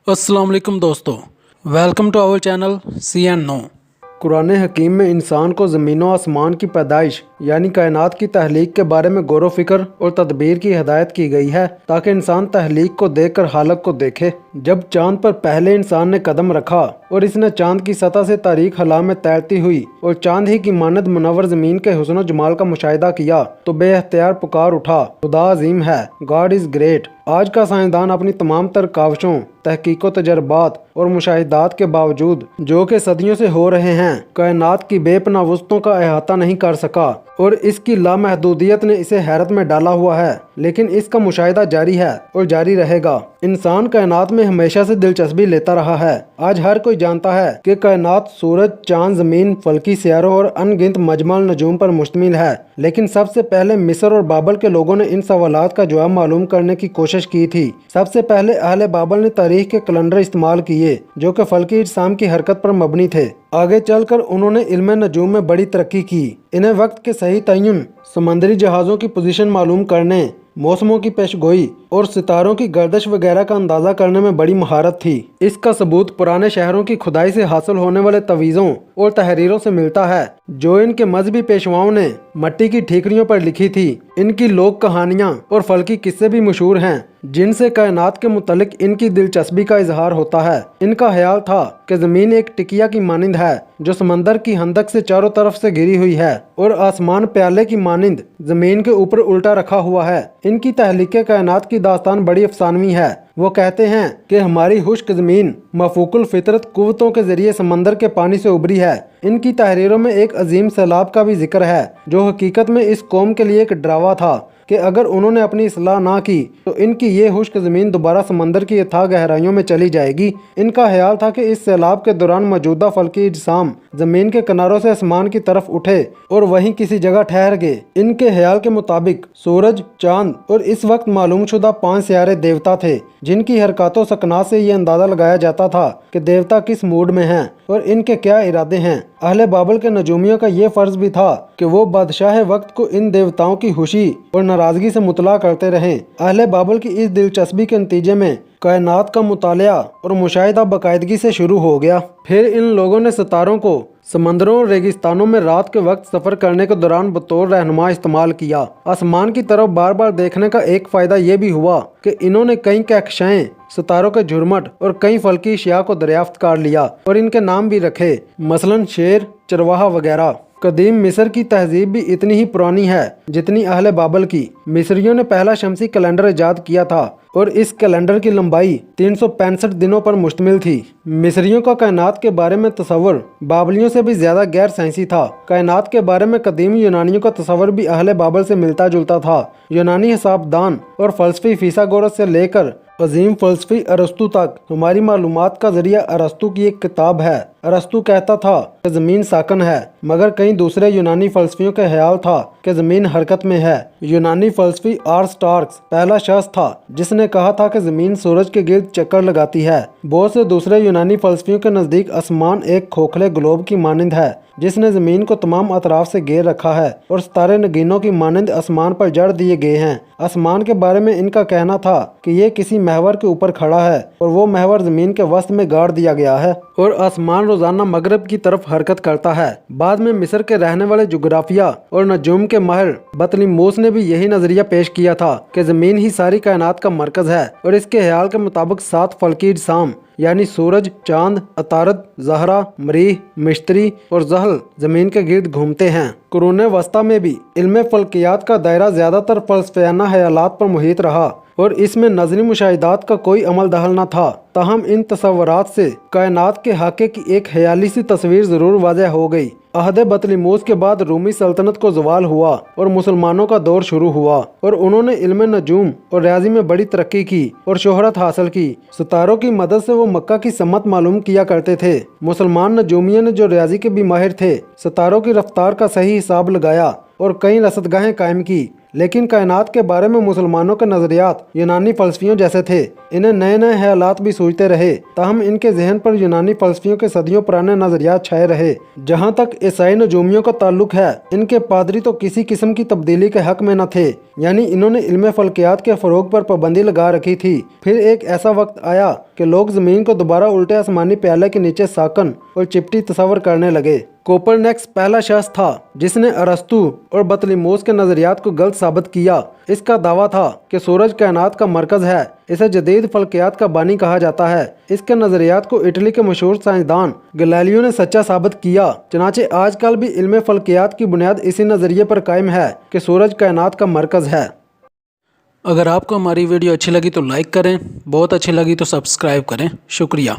अस्सलाम वालेकुम दोस्तों, welcome to our channel CN9। Quran Hakeem में इंसान को ज़मीन व आसमान की पैदाइश यानी कायनात की तहलीक के बारे में गौर व फिक्र और तदबीर की हिदायत की गई है ताकि इंसान तहलीक को देखकर हालत को देखे। जब चांद पर पहले इंसान ने कदम रखा और इसने चांद की सतह से तारीख हला में तैरती हुई और चांद ही की मानद मुनव्वर ज़मीन के हुस्न व जमाल का मुशाहिदा किया तो बेअख्तियार पुकार उठा, खुदा अजीम है, गॉड इज़ ग्रेट। आज का साइंसदान अपनी तमाम तर काविशों, तहकीकों, तजर्बात और मुशाहिदात के बावजूद जो कि सदियों से हो रहे हैं, कायनात की बेपनाह वस्तुओं का अहाता नहीं कर सका और इसकी लामहदूदियत ने इसे हैरत में डाला हुआ है। लेकिन इसका मुशाहिदा जारी है और जारी रहेगा। इंसान कायनात में हमेशा से दिलचस्पी लेता रहा है। आज हर कोई जानता है कि कायनात सूरज, चांद, ज़मीन, फल्की सियारों और अनगिनत मजमल नजूम पर मुश्तमिल है। लेकिन सबसे पहले मिस्र और बाबल के लोगों ने इन सवालात का जवाब मालूम करने की कोशिश की थी। सबसे पहले अहले बाबल ने तारीख के कैलेंडर इस्तेमाल किए जो कि फल्की इजसाम की हरकत पर मबनी थे। आगे चलकर उन्होंने इल्म नजूम में बड़ी तरक्की की। इन्हें वक्त के सही तयन, समंदरी जहाज़ों की पोजीशन मालूम करने, मौसमों की पेशगोई और सितारों की गर्दिश वगैरह का अंदाज़ा करने में बड़ी महारत थी। इसका सबूत पुराने शहरों की खुदाई से हासिल होने वाले तवीज़ों और तहरीरों से मिलता है जो इनके मजहबी पेशवाओं ने मट्टी की ठीकरियों पर लिखी थी। इनकी लोक कहानियाँ और फल्की किस्से भी मशहूर हैं जिनसे कायनात के मुतल्लिक इनकी दिलचस्पी का इजहार होता है। इनका ख्याल था कि ज़मीन एक टिकिया की मानिंद है जो समंदर की हंदक से चारों तरफ से घिरी हुई है और आसमान प्याले की मानिंद ज़मीन के ऊपर उल्टा रखा हुआ है। इनकी तहलीके कायनात की दास्तान बड़ी अफसानवी है। वो कहते हैं कि हमारी खुश्क ज़मीन मफूकुल फितरत कुव्वतों के जरिए समंदर के पानी से उभरी है। इनकी तहरीरों में एक अजीम सैलाब का भी जिक्र है जो हकीकत में इस कौम के लिए एक डरावा था कि अगर उन्होंने अपनी इस्लाह ना की तो इनकी ये खुश्क ज़मीन दोबारा समंदर की अथाह गहराइयों में चली जाएगी। इनका ख्याल था कि इस सैलाब के दौरान मौजूदा फल्की इजसाम ज़मीन के किनारों से आसमान की तरफ उठे और वहीं किसी जगह ठहर गए। इनके ख्याल के मुताबिक सूरज, चांद और इस वक्त मालूम शुदा 5 सियारे देवता थे जिनकी हरकतों सकनात से ये अंदाज़ा लगाया जाता था कि देवता किस मूड में हैं और इनके क्या इरादे हैं। अहले बाबल के नजूमियों का ये फ़र्ज़ भी था कि वो बादशाह वक्त को इन देवताओं की खुशी और नाराज़गी से मुतला करते रहें। अहले बाबल की इस दिलचस्पी के नतीजे में कायनात का मुतालिया और मुशाहिदा बाकायदगी से शुरू हो गया। फिर इन लोगों ने सितारों को समंदरों और रेगिस्तानों में रात के वक्त सफ़र करने के दौरान बतौर रहनुमा इस्तेमाल किया। आसमान की तरफ बार बार देखने का एक फ़ायदा ये भी हुआ कि इन्होंने कई कहकशाएं, सितारों के झुरमट और कई फल्की अशिया को दरियाफ्त कर लिया और इनके नाम भी रखे, मसलन शेर, चरवाहा वगैरह। कदीम मिस्र की तहजीब भी इतनी ही पुरानी है जितनी अहले बाबल की। मिस्रियों ने पहला शमसी कैलेंडर ईजाद किया था और इस कैलेंडर की लंबाई 365 दिनों पर मुश्तमिल थी। मिस्रियों का कायनात के बारे में तसव्वुर बाबलियों से भी ज़्यादा गैर साइंसी था। कायनात के बारे में कदीम यूनानियों का तसव्वुर भी अहले बाबल से मिलता जुलता था। यूनानी हिसाबदान और फ़लसफ़ी फिसागोरस से लेकर अजीम फ़लसफ़ी अरस्तु तक हमारी मालूमात का ज़रिया अरस्तु की एक किताब है। अरस्तु कहता था कि ज़मीन साकन है, मगर कई दूसरे यूनानी फ़लसफ़ियों का ख्याल था कि ज़मीन हरकत में है। यूनानी फ़लसफ़ी आरस्टार्क्स पहला शख्स था जिसने कहा था कि ज़मीन सूरज के गिर्द चक्कर लगाती है। बहुत से दूसरे यूनानी फ़लसफ़ियों के नज़दीक आसमान एक खोखले ग्लोब की मानिंद है जिसने ज़मीन को तमाम अतराफ से घेर रखा है और सितारे नगीनों की मानिंद आसमान पर जड़ दिए गए हैं। आसमान के बारे में इनका कहना था कि ये किसी महवर के ऊपर खड़ा है और वो महवर ज़मीन के वस्त में गाड़ दिया गया है और आसमान रोज़ाना मगरब की तरफ हरकत करता है। बाद में मिस्र के रहने वाले जुग्राफिया और नजूम के माहिर बतलीमूस ने भी यही नज़रिया पेश किया था कि ज़मीन ही सारी कायनात का मरकज़ है और इसके ख्याल के मुताबिक 7 फल्की इजसाम यानी सूरज, चांद, अतारद, ज़हरा, मरीह, मिश्तरी और जहल ज़मीन के गिर्द घूमते हैं। कुरूने वस्ता में भी इल्म फल्कियात का दायरा ज़्यादातर फ़लसफ़ियाना ख्यालात पर मुहित रहा और इसमें नज़री मुशाहिदात का कोई अमल दखल न था। ताहम इन तसव्वुरात से कायनात के हाके की एक ख्याली सी तस्वीर ज़रूर वाज़ह हो गई। अहद बतलीमूस के बाद रूमी सल्तनत को ज़वाल हुआ और मुसलमानों का दौर शुरू हुआ और उन्होंने इल्म नजूम और रियाजी में बड़ी तरक्की की और शोहरत हासिल की। सितारों की मदद से वो मक्का की सम्मत मालूम किया करते थे। मुसलमान नजूमियों ने जो रियाजी के भी माहिर थे, सितारों की रफ्तार का सही हिसाब लगाया और कई रसदगाहें कायम की। लेकिन कायनात के बारे में मुसलमानों के नज़रियात यूनानी फ़लसफ़ियों जैसे थे। इन्हें नए नए ख्यालात भी सूझते रहे, ताहम इनके जहन पर यूनानी फ़लसफ़ियों के सदियों पुराने नज़रियात छाए रहे। जहाँ तक ईसाई नजूमियों का ताल्लुक है, इनके पादरी तो किसी किस्म की तब्दीली के हक में न थे, यानी इन्होंने इल्म फ़ल्कियात के फ़रोग पर पाबंदी लगा रखी थी। फिर एक ऐसा वक्त आया कि लोग ज़मीन को दोबारा उल्टे आसमानी प्याले के नीचे साकन और चिपटी तस्वर करने लगे। कोपरनिकस पहला शख्स था जिसने अरस्तु और बतलीमोस के नज़रियात को गलत साबित किया। इसका दावा था कि सूरज कायनात का मरकज़ है। इसे जदीद फ़ल्कियात का बानी कहा जाता है। इसके नज़रियात को इटली के मशहूर साइंसदान गैलीलियो ने सच्चा साबित किया। चनाचे आजकल भी इल्म फ़ल्कियात की बुनियाद इसी नज़रिए पर कायम है कि सूरज कायनात का मरकज़ है। अगर आपको हमारी वीडियो अच्छी लगी तो लाइक करें, बहुत अच्छी लगी तो सब्सक्राइब करें। शुक्रिया।